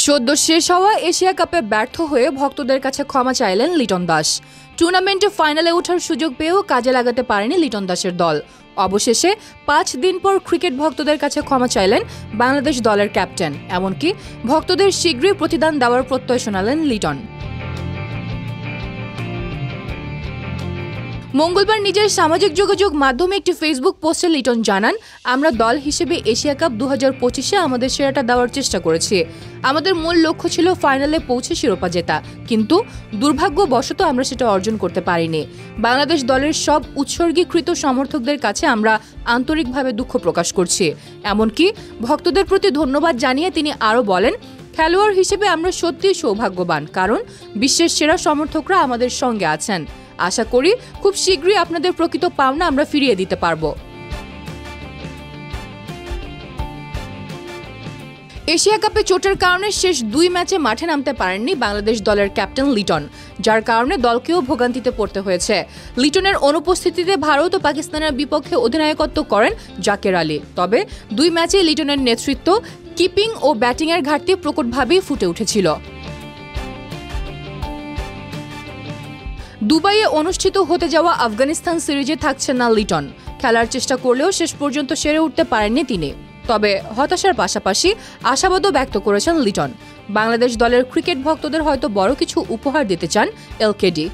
সদ্য শেষ হওয়া এশিয়া কাপে ব্যর্থ হয়ে ভক্তদের কাছে ক্ষমা চাইলেন লিটন দাস। টুর্নামেন্টে ফাইনালে ওঠার সুযোগ পেয়েও কাজে লাগাতে পারেনি লিটন দাসের দল। অবশেষে 5 দিন পর ক্রিকেট ভক্তদের কাছে ক্ষমা চাইলেন বাংলাদেশ দলের ক্যাপ্টেন। এমনকি ভক্তদের শীঘ্রই প্রতিদান দেওয়ার প্রত্যয় শোনালেন লিটন। মঙ্গলবার নিজের সামাজিক যোগাযোগ মাধ্যমে একটি ফেসবুক পোস্টে লিটন জানান, আমরা দল হিসেবে এশিয়া কাপ 2025-এ আমাদের সেরাটা দেওয়ার চেষ্টা করেছি। আমাদের মূল লক্ষ্য ছিল ফাইনালে পৌঁছে শিরোপা জেতা, কিন্তু দুর্ভাগ্যবশত আমরা সেটা অর্জন করতে পারিনি। বাংলাদেশ দলের সব উৎসর্গীকৃত সমর্থকদের কাছে আমরা আন্তরিকভাবে দুঃখ প্রকাশ করছি। এমনকি ভক্তদের প্রতি ধন্যবাদ জানিয়ে তিনি আরও বলেন, খেলোয়াড় হিসেবে আমরা সত্যিই সৌভাগ্যবান, কারণ বিশ্বের সেরা সমর্থকরা আমাদের সঙ্গে আছেন। আশা করি খুব শীঘ্রই আপনাদের প্রকৃত পাওনা আমরা ফিরিয়ে দিতে পারব। এশিয়া কাপে চোটের কারণে শেষ 2 ম্যাচে মাঠে নামতে পারেননি বাংলাদেশ দলের ক্যাপ্টেন লিটন, যার কারণে দলকেও ভোগান্তিতে পড়তে হয়েছে। লিটনের অনুপস্থিতিতে ভারত ও পাকিস্তানের বিপক্ষে অধিনায়কত্ব করেন জাকের আলী। তবে 2 ম্যাচে লিটনের নেতৃত্ব, কিপিং ও ব্যাটিংয়ের ঘাটতি প্রকটভাবেই ফুটে উঠেছিল। দুবাইয়ে অনুষ্ঠিত হতে যাওয়া আফগানিস্তান সিরিজে থাকছেন না লিটন। খেলার চেষ্টা করলেও শেষ পর্যন্ত সেরে উঠতে পারেননি তিনি। তবে হতাশার পাশাপাশি আশাবাদও ব্যক্ত করেছেন লিটন। বাংলাদেশ দলের ক্রিকেট ভক্তদের হয়তো বড় কিছু উপহার দিতে চান এলকেডি।